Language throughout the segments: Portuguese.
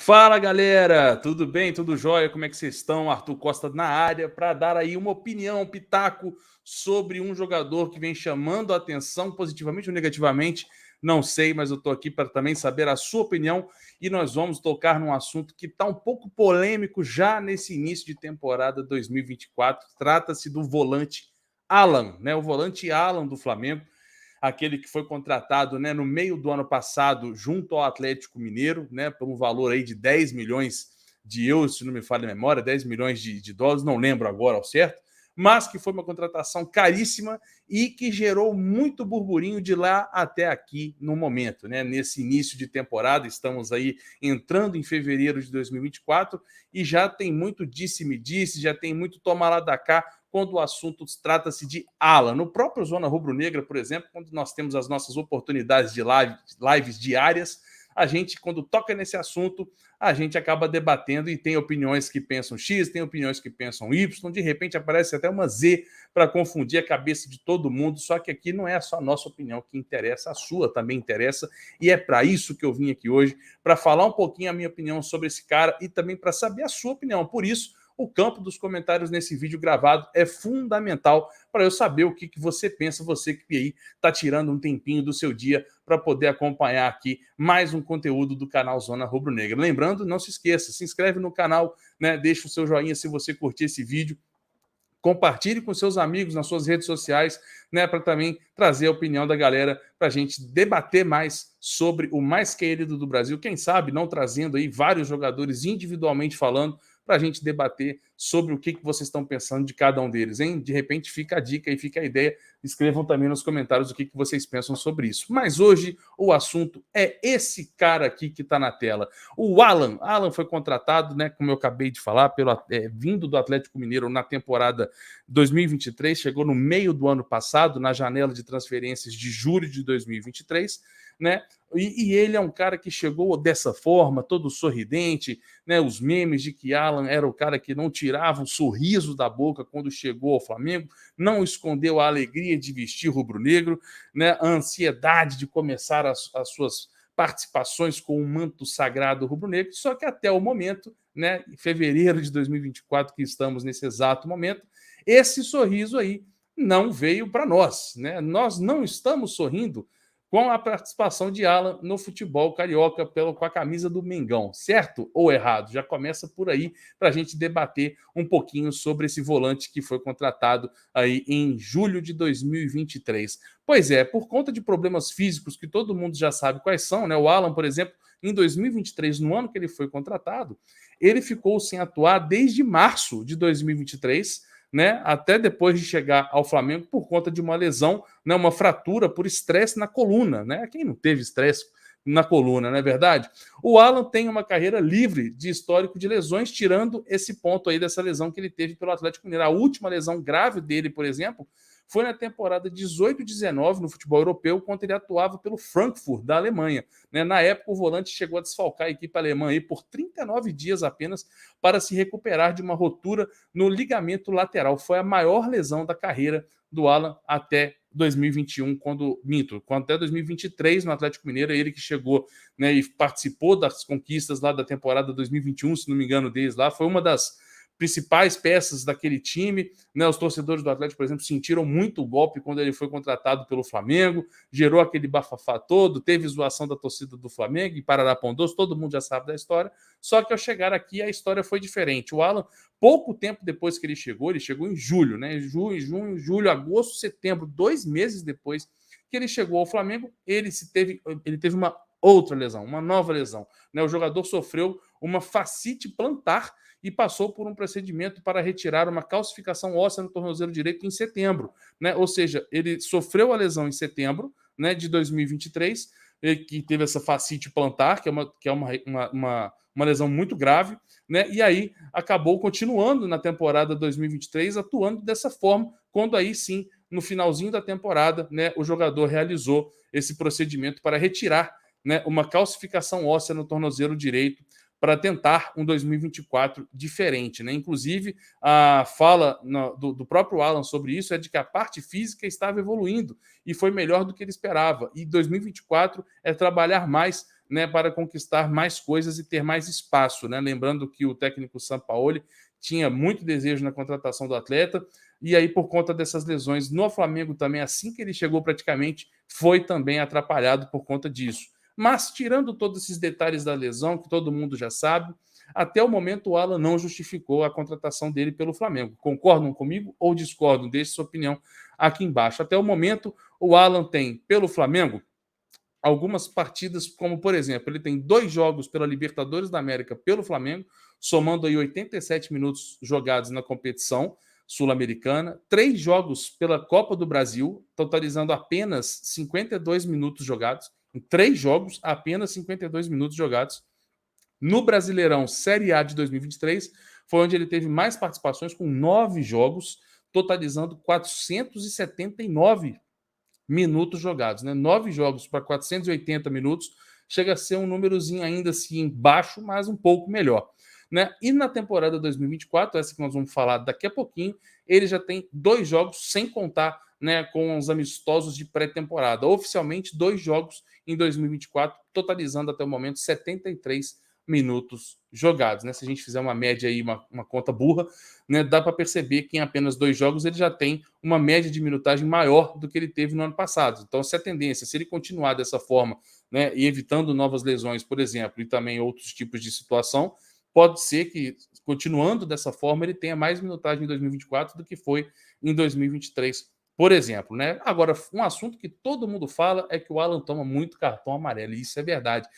Fala galera, tudo bem? Tudo jóia? Como é que vocês estão? Arthur Costa na área para dar aí uma opinião, um pitaco sobre um jogador que vem chamando a atenção positivamente ou negativamente, não sei, mas eu estou aqui para também saber a sua opinião e nós vamos tocar num assunto que está um pouco polêmico já nesse início de temporada 2024. Trata-se do volante Alan, né? O volante Alan do Flamengo, aquele que foi contratado, né, no meio do ano passado junto ao Atlético Mineiro, né, por um valor aí de 10 milhões de euros, se não me falha a memória, 10 milhões de dólares, não lembro agora ao certo, mas que foi uma contratação caríssima e que gerou muito burburinho de lá até aqui no momento, né? Nesse início de temporada, estamos aí entrando em fevereiro de 2024 e já tem muito disse-me-disse, já tem muito toma lá da cá quando o assunto trata-se de Alan. No próprio Zona Rubro-Negra, por exemplo, quando nós temos as nossas oportunidades de lives diárias, a gente, quando toca nesse assunto, a gente acaba debatendo e tem opiniões que pensam X, tem opiniões que pensam Y, de repente aparece até uma Z para confundir a cabeça de todo mundo, só que aqui não é só a nossa opinião que interessa, a sua também interessa, e é para isso que eu vim aqui hoje, para falar um pouquinho a minha opinião sobre esse cara e também para saber a sua opinião. Por isso, o campo dos comentários nesse vídeo gravado é fundamental para eu saber o que você pensa, você que aí está tirando um tempinho do seu dia para poder acompanhar aqui mais um conteúdo do canal Zona Rubro Negra. Lembrando, não se esqueça, se inscreve no canal, né? Deixa o seu joinha se você curtir esse vídeo. Compartilhe com seus amigos nas suas redes sociais, né, para também trazer a opinião da galera para a gente debater mais sobre o mais querido do Brasil. Quem sabe não trazendo aí vários jogadores individualmente falando para a gente debater sobre o que vocês estão pensando de cada um deles, hein? De repente fica a dica e fica a ideia. Escrevam também nos comentários o que vocês pensam sobre isso. Mas hoje o assunto é esse cara aqui que está na tela. O Alan. Alan foi contratado, né, como eu acabei de falar, vindo do Atlético Mineiro na temporada 2023, chegou no meio do ano passado, na janela de transferências de julho de 2023, né? E ele é um cara que chegou dessa forma, todo sorridente, né? Os memes de que Alan era o cara que não tirava um sorriso da boca quando chegou ao Flamengo, não escondeu a alegria de vestir rubro-negro, né? A ansiedade de começar as suas participações com o manto sagrado rubro-negro, só que até o momento, né, em fevereiro de 2024, que estamos nesse exato momento, esse sorriso aí não veio para nós, né? Nós não estamos sorrindo com a participação de Alan no futebol carioca com a camisa do Mengão, certo ou errado? Já começa por aí para a gente debater um pouquinho sobre esse volante que foi contratado aí em julho de 2023. Pois é, por conta de problemas físicos que todo mundo já sabe quais são, né? O Alan, por exemplo, em 2023, no ano que ele foi contratado, ele ficou sem atuar desde março de 2023, né, até depois de chegar ao Flamengo por conta de uma lesão, né, uma fratura por estresse na coluna, né? Quem não teve estresse na coluna, não é verdade? O Alan tem uma carreira livre de histórico de lesões, tirando esse ponto aí dessa lesão que ele teve pelo Atlético Mineiro. A última lesão grave dele, por exemplo, foi na temporada 18-19 no futebol europeu, quando ele atuava pelo Frankfurt, da Alemanha. Né? Na época, o volante chegou a desfalcar a equipe alemã aí por 39 dias apenas para se recuperar de uma rotura no ligamento lateral. Foi a maior lesão da carreira do Alan até 2021, quando até 2023 no Atlético Mineiro, ele que chegou, né, e participou das conquistas lá da temporada 2021, se não me engano, deles lá, foi uma das principais peças daquele time, né? Os torcedores do Atlético, por exemplo, sentiram muito o golpe quando ele foi contratado pelo Flamengo, gerou aquele bafafá todo, teve zoação da torcida do Flamengo e Pararapondôs, todo mundo já sabe da história, só que ao chegar aqui a história foi diferente. O Alan, pouco tempo depois que ele chegou em julho, né? Junho, julho, agosto, setembro, 2 meses depois que ele chegou ao Flamengo, ele teve uma outra lesão, uma nova lesão, né? O jogador sofreu uma fascite plantar e passou por um procedimento para retirar uma calcificação óssea no tornozelo direito em setembro, né? Ou seja, ele sofreu a lesão em setembro, né, de 2023, que teve essa fascite plantar, que é uma lesão muito grave, né? E aí acabou continuando na temporada 2023 atuando dessa forma, quando aí sim, no finalzinho da temporada, né, o jogador realizou esse procedimento para retirar, né, uma calcificação óssea no tornozelo direito para tentar um 2024 diferente, né? Inclusive, a fala do próprio Alan sobre isso é de que a parte física estava evoluindo e foi melhor do que ele esperava. E 2024 é trabalhar mais né, para conquistar mais coisas e ter mais espaço, né? Lembrando que o técnico Sampaoli tinha muito desejo na contratação do atleta, e aí, por conta dessas lesões no Flamengo também, assim que ele chegou praticamente, foi também atrapalhado por conta disso. Mas, tirando todos esses detalhes da lesão, que todo mundo já sabe, até o momento o Alan não justificou a contratação dele pelo Flamengo. Concordam comigo ou discordam? Deixe sua opinião aqui embaixo. Até o momento, o Alan tem, pelo Flamengo, algumas partidas, como por exemplo, ele tem 2 jogos pela Libertadores da América pelo Flamengo, somando aí 87 minutos jogados na competição sul-americana, 3 jogos pela Copa do Brasil, totalizando apenas 52 minutos jogados, em 3 jogos, apenas 52 minutos jogados. No Brasileirão Série A de 2023, foi onde ele teve mais participações, com 9 jogos, totalizando 479 minutos jogados, né? 9 jogos para 480 minutos, chega a ser um númerozinho ainda assim baixo, mas um pouco melhor, né? E na temporada 2024, essa que nós vamos falar daqui a pouquinho, ele já tem 2 jogos, sem contar, né, com os amistosos de pré-temporada. Oficialmente, 2 jogos em 2024, totalizando até o momento 73 minutos jogados, né? Se a gente fizer uma média aí, uma conta burra, né, dá para perceber que em apenas 2 jogos ele já tem uma média de minutagem maior do que ele teve no ano passado. Então, se a tendência, se ele continuar dessa forma, né, e evitando novas lesões, por exemplo, e também outros tipos de situação, pode ser que, continuando dessa forma, ele tenha mais minutagem em 2024 do que foi em 2023, por exemplo, né? Agora, um assunto que todo mundo fala é que o Alan toma muito cartão amarelo, e isso é verdade.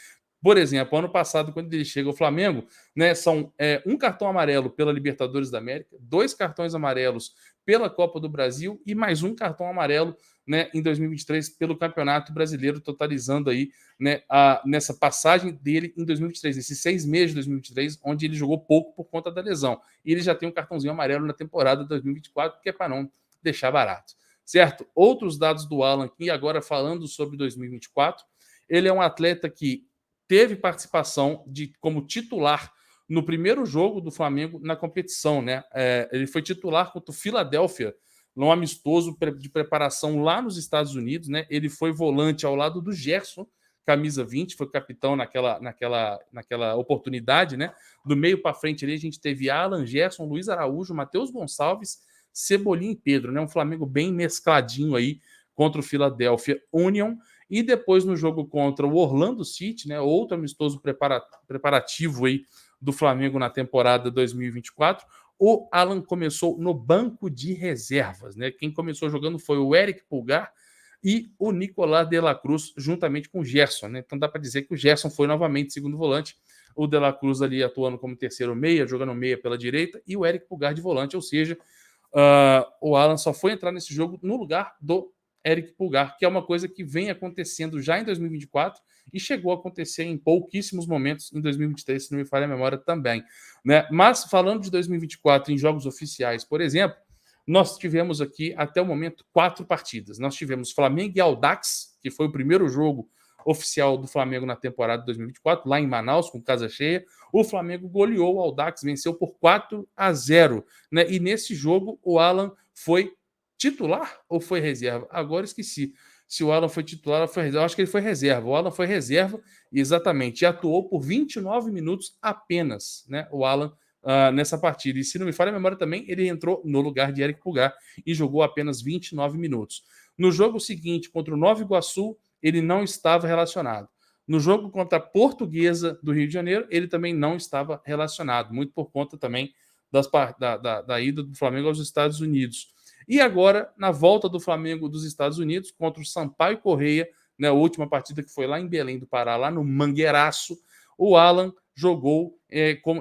Por exemplo, ano passado, quando ele chega ao Flamengo, né, são um cartão amarelo pela Libertadores da América, 2 cartões amarelos pela Copa do Brasil e mais um cartão amarelo, né, em 2023 pelo Campeonato Brasileiro, totalizando aí, né, nessa passagem dele em 2023, nesses 6 meses de 2023, onde ele jogou pouco por conta da lesão. E ele já tem um cartãozinho amarelo na temporada de 2024, que é para não deixar barato, certo? Outros dados do Alan aqui, agora falando sobre 2024, ele é um atleta que teve participação como titular no primeiro jogo do Flamengo na competição, né? Ele foi titular contra o Philadelphia, num amistoso de preparação lá nos Estados Unidos, né? Ele foi volante ao lado do Gerson, camisa 20, foi capitão naquela oportunidade, né? Do meio para frente ali a gente teve Alan, Gerson, Luiz Araújo, Matheus Gonçalves, Cebolinha e Pedro, né? Um Flamengo bem mescladinho aí contra o Philadelphia Union. E depois no jogo contra o Orlando City, né, outro amistoso preparativo aí do Flamengo na temporada 2024, o Alan começou no banco de reservas, né? Quem começou jogando foi o Eric Pulgar e o Nicolás de la Cruz, juntamente com o Gerson, né? Então dá para dizer que o Gerson foi novamente segundo volante, o de la Cruz ali atuando como terceiro meia, jogando meia pela direita, e o Eric Pulgar de volante, ou seja, o Alan só foi entrar nesse jogo no lugar do Eric Pulgar, que é uma coisa que vem acontecendo já em 2024 e chegou a acontecer em pouquíssimos momentos em 2023, se não me falha a memória também, né? Mas falando de 2024 em jogos oficiais, por exemplo, nós tivemos aqui até o momento 4 partidas. Nós tivemos Flamengo e Audax, que foi o primeiro jogo oficial do Flamengo na temporada de 2024, lá em Manaus, com casa cheia. O Flamengo goleou o Audax, venceu por 4-0, né? E nesse jogo o Alan foi titular ou foi reserva? Agora esqueci se o Alan foi titular ou foi reserva. Eu acho que ele foi reserva. O Alan foi reserva, exatamente, e atuou por 29 minutos apenas, né? O Alan nessa partida. E se não me falha a memória também, ele entrou no lugar de Eric Pulgar e jogou apenas 29 minutos. No jogo seguinte, contra o Nova Iguaçu, ele não estava relacionado. No jogo contra a Portuguesa do Rio de Janeiro, ele também não estava relacionado, muito por conta também da ida do Flamengo aos Estados Unidos. E agora, na volta do Flamengo dos Estados Unidos, contra o Sampaio Corrêa, né, a última partida que foi lá em Belém do Pará, lá no Mangueiraço, o Alan jogou,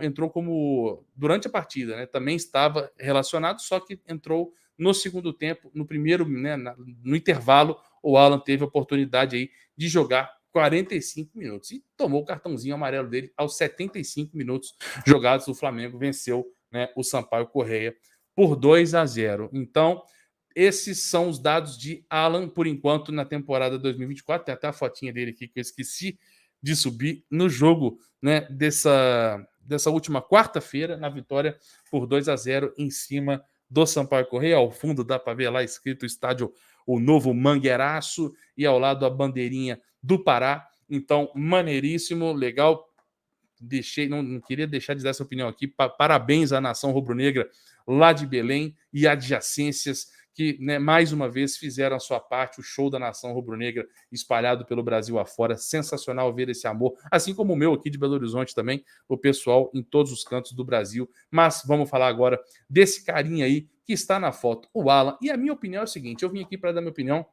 entrou como durante a partida, né, também estava relacionado, só que entrou no segundo tempo, no primeiro, né, no intervalo, o Alan teve a oportunidade aí de jogar 45 minutos e tomou o cartãozinho amarelo dele aos 75 minutos jogados. O Flamengo venceu, né, o Sampaio Corrêa por 2-0. Então, esses são os dados de Alan, por enquanto, na temporada 2024. Tem até a fotinha dele aqui que eu esqueci de subir no jogo, né, dessa última quarta-feira, na vitória por 2-0 em cima do Sampaio Corrêa. Ao fundo dá para ver lá escrito estádio O Novo Mangueiraço e ao lado a bandeirinha do Pará. Então, maneiríssimo, legal. Não queria deixar de dar essa opinião aqui. Parabéns à nação rubro-negra lá de Belém e adjacências que, né, mais uma vez fizeram a sua parte, o show da nação rubro-negra espalhado pelo Brasil afora. Sensacional ver esse amor, assim como o meu aqui de Belo Horizonte também, o pessoal em todos os cantos do Brasil. Mas vamos falar agora desse carinha aí que está na foto, o Alan. E a minha opinião é o seguinte, eu vim aqui para dar minha opinião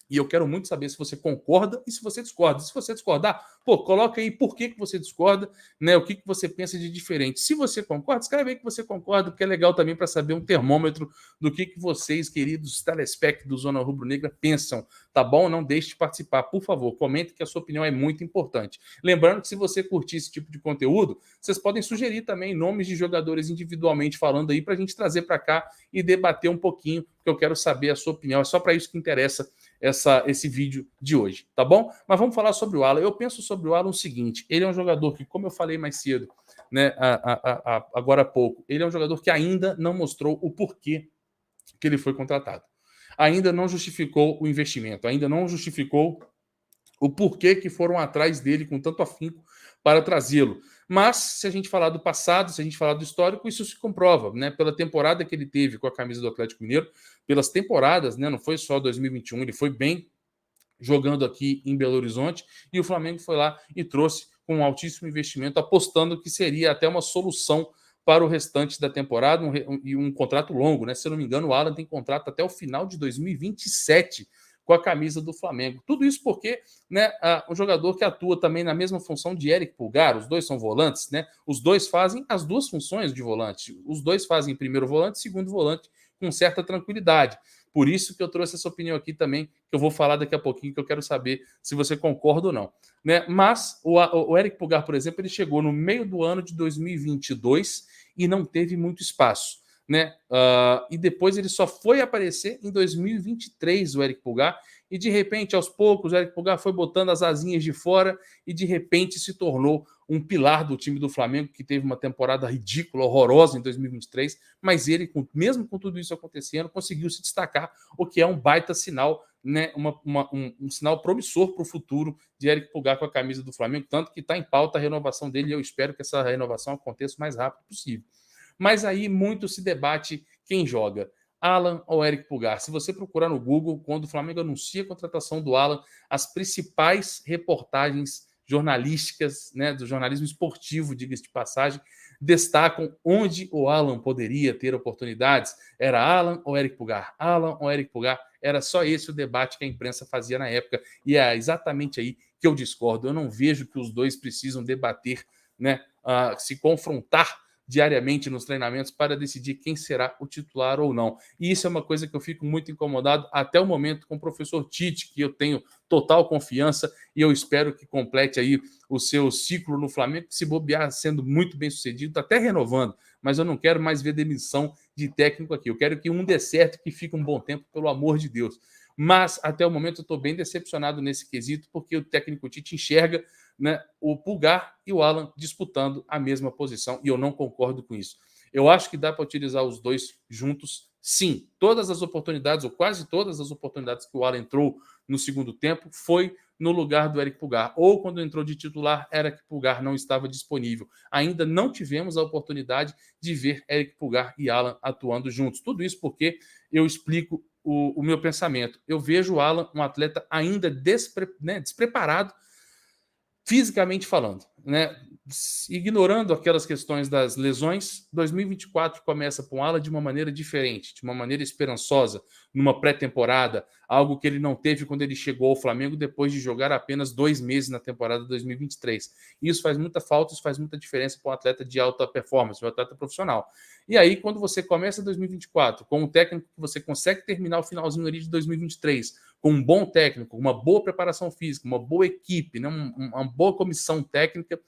e eu quero muito saber se você concorda e se você discorda. Se você discordar, pô, coloca aí por que você discorda, né? O que você pensa de diferente. Se você concorda, escreve aí que você concorda, porque é legal também para saber um termômetro do que vocês, queridos telespectadores do Zona Rubro Negra, pensam, tá bom? Não deixe de participar, por favor. Comente que a sua opinião é muito importante. Lembrando que se você curtir esse tipo de conteúdo, vocês podem sugerir também nomes de jogadores individualmente falando aí para a gente trazer para cá e debater um pouquinho, porque eu quero saber a sua opinião. É só para isso que interessa esse vídeo de hoje, tá bom? Mas vamos falar sobre o Alan. Eu penso sobre o Alan o seguinte, ele é um jogador que, como eu falei mais cedo, né, agora há pouco, ele é um jogador que ainda não mostrou o porquê que ele foi contratado. Ainda não justificou o investimento, ainda não justificou o porquê que foram atrás dele com tanto afinco para trazê-lo. Mas, se a gente falar do passado, se a gente falar do histórico, isso se comprova, né? Pela temporada que ele teve com a camisa do Atlético Mineiro, pelas temporadas, né? Não foi só 2021, ele foi bem jogando aqui em Belo Horizonte, e o Flamengo foi lá e trouxe com um altíssimo investimento, apostando que seria até uma solução para o restante da temporada, um contrato longo, né? Se eu não me engano, o Alan tem contrato até o final de 2027 com a camisa do Flamengo. Tudo isso porque, né, um jogador que atua também na mesma função de Eric Pulgar, os dois são volantes, né? Os dois fazem as duas funções de volante. Os dois fazem primeiro volante e segundo volante com certa tranquilidade. Por isso que eu trouxe essa opinião aqui também, que eu vou falar daqui a pouquinho, que eu quero saber se você concorda ou não. Né? Mas o Eric Pulgar, por exemplo, ele chegou no meio do ano de 2022 e não teve muito espaço. Né? E depois ele só foi aparecer em 2023, o Eric Pulgar, e de repente, aos poucos, o Eric Pulgar foi botando as asinhas de fora e de repente se tornou um pilar do time do Flamengo, que teve uma temporada ridícula, horrorosa em 2023, mas ele, mesmo com tudo isso acontecendo, conseguiu se destacar, o que é um baita sinal, né? Um sinal promissor para o futuro de Eric Pulgar com a camisa do Flamengo, tanto que está em pauta a renovação dele e eu espero que essa renovação aconteça o mais rápido possível. Mas aí muito se debate quem joga, Alan ou Eric Pulgar. Se você procurar no Google, quando o Flamengo anuncia a contratação do Alan, as principais reportagens jornalísticas, né, do jornalismo esportivo, diga-se de passagem, destacam onde o Alan poderia ter oportunidades. Era Alan ou Eric Pulgar? Alan ou Eric Pulgar? Era só esse o debate que a imprensa fazia na época. E é exatamente aí que eu discordo. Eu não vejo que os dois precisam debater, né, se confrontar diariamente nos treinamentos para decidir quem será o titular ou não. E isso é uma coisa que eu fico muito incomodado até o momento com o professor Tite, que eu tenho total confiança e eu espero que complete aí o seu ciclo no Flamengo, se bobear sendo muito bem sucedido, tá até renovando, mas eu não quero mais ver demissão de técnico aqui. Eu quero que um dê certo, que fique um bom tempo, pelo amor de Deus. Mas até o momento eu estou bem decepcionado nesse quesito, porque o técnico Tite enxerga, né, o Pulgar e o Alan disputando a mesma posição, e eu não concordo com isso. Eu acho que dá para utilizar os dois juntos, sim. Todas as oportunidades, ou quase todas as oportunidades que o Alan entrou no segundo tempo, foi no lugar do Eric Pulgar. Ou quando entrou de titular, Eric Pulgar não estava disponível. Ainda não tivemos a oportunidade de ver Eric Pulgar e Alan atuando juntos. Tudo isso porque eu explico o meu pensamento. Eu vejo o Alan um atleta ainda despreparado, fisicamente falando, né? Ignorando aquelas questões das lesões, 2024 começa com o Alan de uma maneira diferente, de uma maneira esperançosa, numa pré-temporada, algo que ele não teve quando ele chegou ao Flamengo depois de jogar apenas 2 meses na temporada 2023. Isso faz muita falta, isso faz muita diferença para um atleta de alta performance, um atleta profissional. E aí, quando você começa 2024 com um técnico que você consegue terminar o finalzinho ali de 2023 com um bom técnico, uma boa preparação física, uma boa equipe, né, uma boa comissão técnica,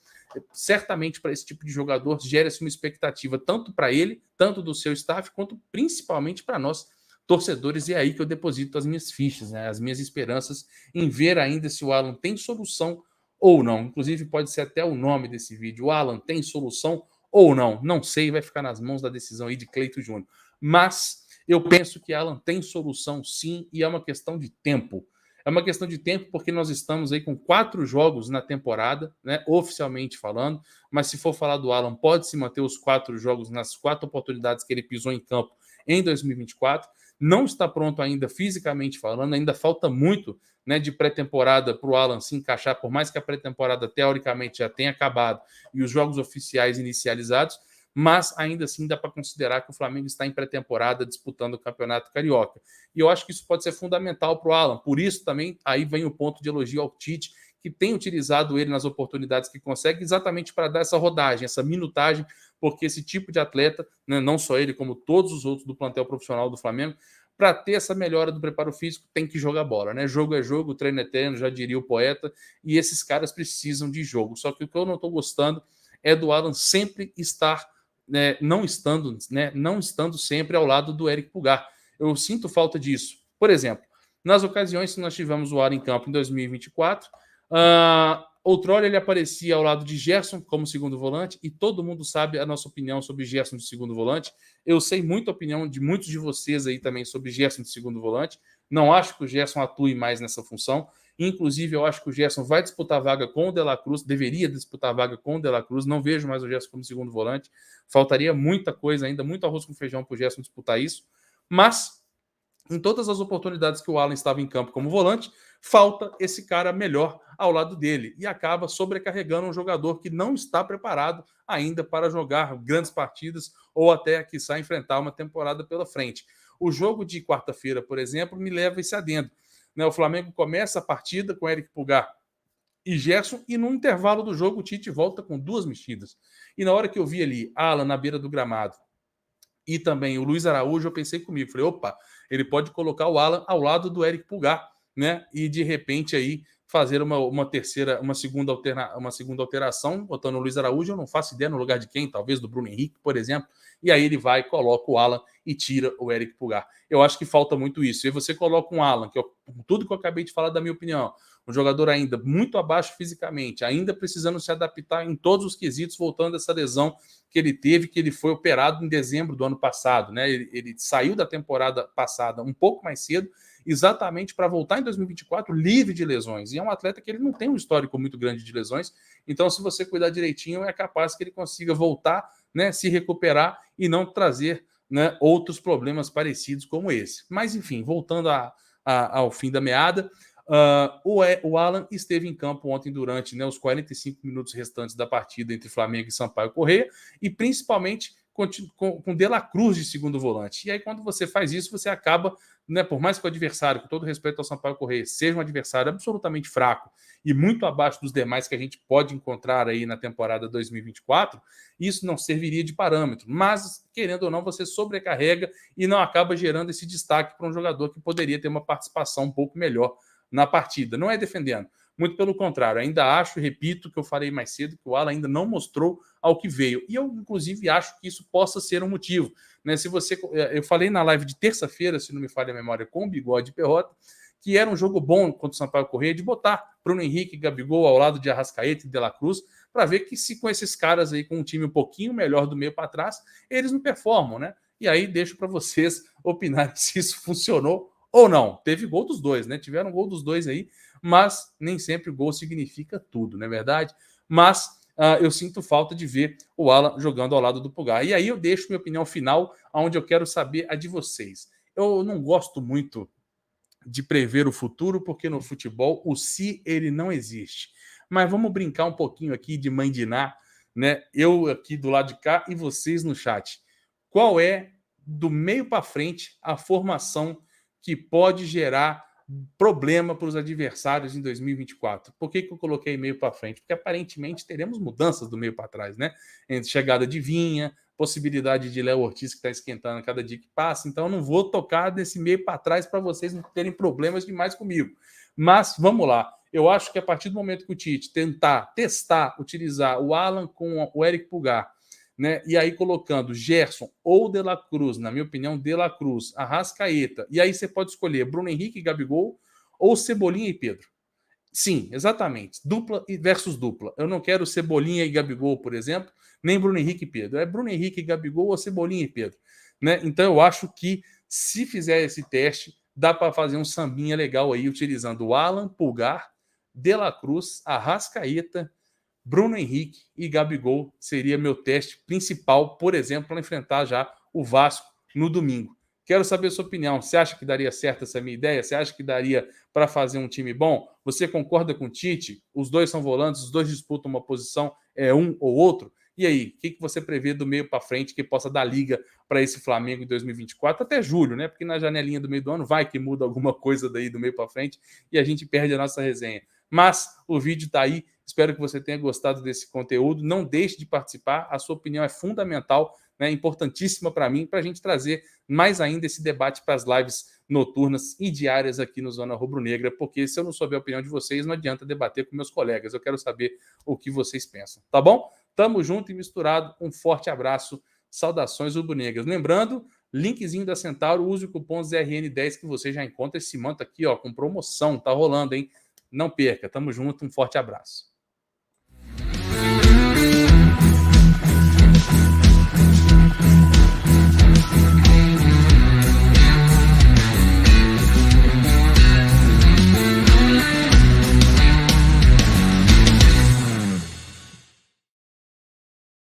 certamente para esse tipo de jogador gera-se uma expectativa tanto para ele, tanto do seu staff, quanto principalmente para nós, torcedores, e é aí que eu deposito as minhas fichas, né, as minhas esperanças em ver ainda se o Alan tem solução ou não. Inclusive, pode ser até o nome desse vídeo, o Alan tem solução ou não. Não sei, vai ficar nas mãos da decisão aí de Cleito Júnior. Mas eu penso que Alan tem solução sim, e é uma questão de tempo. É uma questão de tempo, porque nós estamos aí com 4 jogos na temporada, né, oficialmente falando, mas se for falar do Alan, pode-se manter os 4 jogos nas 4 oportunidades que ele pisou em campo em 2024. Não está pronto ainda fisicamente falando, ainda falta muito, né, de pré-temporada para o Alan se encaixar, por mais que a pré-temporada teoricamente já tenha acabado e os jogos oficiais inicializados, mas ainda assim dá para considerar que o Flamengo está em pré-temporada disputando o Campeonato Carioca. E eu acho que isso pode ser fundamental para o Alan. Por isso também aí vem o ponto de elogio ao Tite, que tem utilizado ele nas oportunidades que consegue, exatamente para dar essa rodagem, essa minutagem, porque esse tipo de atleta, né, não só ele, como todos os outros do plantel profissional do Flamengo, para ter essa melhora do preparo físico, tem que jogar bola, né? Jogo é jogo, treino é treino, já diria o poeta, e esses caras precisam de jogo. Só que o que eu não estou gostando é do Alan sempre estar, né, não estando sempre ao lado do Eric Pulgar. Eu sinto falta disso. Por exemplo, nas ocasiões que nós tivemos o Alan em campo em 2024, outrora ele aparecia ao lado de Gerson como segundo volante, e todo mundo sabe a nossa opinião sobre Gerson de segundo volante. Eu sei muito a opinião de muitos de vocês aí também sobre Gerson de segundo volante. Não acho que o Gerson atue mais nessa função. Inclusive, eu acho que o Gerson vai disputar vaga com o De La Cruz, deveria disputar vaga com o De La Cruz. Não vejo mais o Gerson como segundo volante. Faltaria muita coisa ainda, muito arroz com feijão para o Gerson disputar isso. Mas, em todas as oportunidades que o Alan estava em campo como volante, falta esse cara melhor ao lado dele e acaba sobrecarregando um jogador que não está preparado ainda para jogar grandes partidas ou até, quiçá, enfrentar uma temporada pela frente. O jogo de quarta-feira, por exemplo, me leva esse adendo. Né, o Flamengo começa a partida com Eric Pulgar e Gerson, e no intervalo do jogo o Tite volta com 2 mexidas. E na hora que eu vi ali Alan na beira do gramado e também o Luiz Araújo, eu pensei comigo, falei, opa, ele pode colocar o Alan ao lado do Eric Pulgar, né? E de repente aí fazer uma segunda alteração, botando o Luiz Araújo, eu não faço ideia no lugar de quem, talvez do Bruno Henrique, por exemplo, e aí ele vai, coloca o Alan e tira o Eric Pulgar. Eu acho que falta muito isso. E você coloca um Alan, que tudo que eu acabei de falar da minha opinião, um jogador ainda muito abaixo fisicamente, ainda precisando se adaptar em todos os quesitos, voltando dessa lesão que ele teve, que ele foi operado em dezembro do ano passado, né? Ele saiu da temporada passada um pouco mais cedo, exatamente para voltar em 2024 livre de lesões. E é um atleta que ele não tem um histórico muito grande de lesões, então se você cuidar direitinho, é capaz que ele consiga voltar, né, se recuperar e não trazer, né, outros problemas parecidos como esse. Mas enfim, voltando ao fim da meada, o Alan esteve em campo ontem durante, né, os 45 minutos restantes da partida entre Flamengo e Sampaio Corrêa, e principalmente com De La Cruz de segundo volante. E aí, quando você faz isso, você acaba, né, por mais que o adversário, com todo respeito ao Sampaio Corrêa, seja um adversário absolutamente fraco e muito abaixo dos demais que a gente pode encontrar aí na temporada 2024, isso não serviria de parâmetro. Mas, querendo ou não, você sobrecarrega e não acaba gerando esse destaque para um jogador que poderia ter uma participação um pouco melhor na partida. Não é defendendo, muito pelo contrário. Ainda acho, repito, que eu falei mais cedo, que o Alan ainda não mostrou ao que veio. E eu, inclusive, acho que isso possa ser um motivo. Né? Eu falei na live de terça-feira, se não me falha a memória, com o Bigode e Perrota, que era um jogo bom contra o Sampaio Corrêa de botar Bruno Henrique e Gabigol ao lado de Arrascaeta e De La Cruz, para ver que se com esses caras aí, com um time um pouquinho melhor do meio para trás, eles não performam, né? E aí deixo para vocês opinarem se isso funcionou ou não. Teve gol dos dois, né? Tiveram gol dos dois aí, mas nem sempre gol significa tudo, não é verdade? Mas eu sinto falta de ver o Alan jogando ao lado do Pulgar. E aí eu deixo minha opinião final, onde eu quero saber a de vocês. Eu não gosto muito de prever o futuro, porque no futebol o se ele não existe. Mas vamos brincar um pouquinho aqui de mãe de Ná, né? Eu aqui do lado de cá e vocês no chat. Qual é, do meio para frente, a formação que pode gerar problema para os adversários em 2024? Por que eu coloquei meio para frente? Porque aparentemente teremos mudanças do meio para trás, né? Entre chegada de Vinha, possibilidade de Léo Ortiz, que está esquentando a cada dia que passa. Então, eu não vou tocar desse meio para trás para vocês não terem problemas demais comigo. Mas, vamos lá. Eu acho que a partir do momento que o Tite testar, utilizar o Alan com o Eric Pulgar, né, e aí colocando Gerson ou De La Cruz, na minha opinião, De La Cruz, Arrascaeta, e aí você pode escolher Bruno Henrique e Gabigol ou Cebolinha e Pedro. Sim, exatamente. Dupla versus dupla. Eu não quero Cebolinha e Gabigol, por exemplo, nem Bruno Henrique e Pedro. É Bruno Henrique e Gabigol ou Cebolinha e Pedro. Né? Então eu acho que se fizer esse teste, dá para fazer um sambinha legal aí, utilizando o Alan, Pulgar, De La Cruz, Arrascaeta, Bruno Henrique e Gabigol. Seria meu teste principal, por exemplo, para enfrentar já o Vasco no domingo. Quero saber a sua opinião. Você acha que daria certo essa minha ideia? Você acha que daria para fazer um time bom? Você concorda com o Tite? Os dois são volantes, os dois disputam uma posição, é um ou outro. E aí, o que você prevê do meio para frente que possa dar liga para esse Flamengo em 2024? Até julho, né? Porque na janelinha do meio do ano vai que muda alguma coisa daí do meio para frente e a gente perde a nossa resenha. Mas o vídeo está aí. Espero que você tenha gostado desse conteúdo. Não deixe de participar. A sua opinião é fundamental, né? Importantíssima para mim, para a gente trazer mais ainda esse debate para as lives noturnas e diárias aqui no Zona Rubro Negra, porque se eu não souber a opinião de vocês, não adianta debater com meus colegas. Eu quero saber o que vocês pensam, tá bom? Tamo junto e misturado. Um forte abraço. Saudações rubro-negras. Lembrando, linkzinho da Centauro, use o cupom ZRN10 que você já encontra esse manto aqui, ó, com promoção. Tá rolando, hein? Não perca. Tamo junto. Um forte abraço.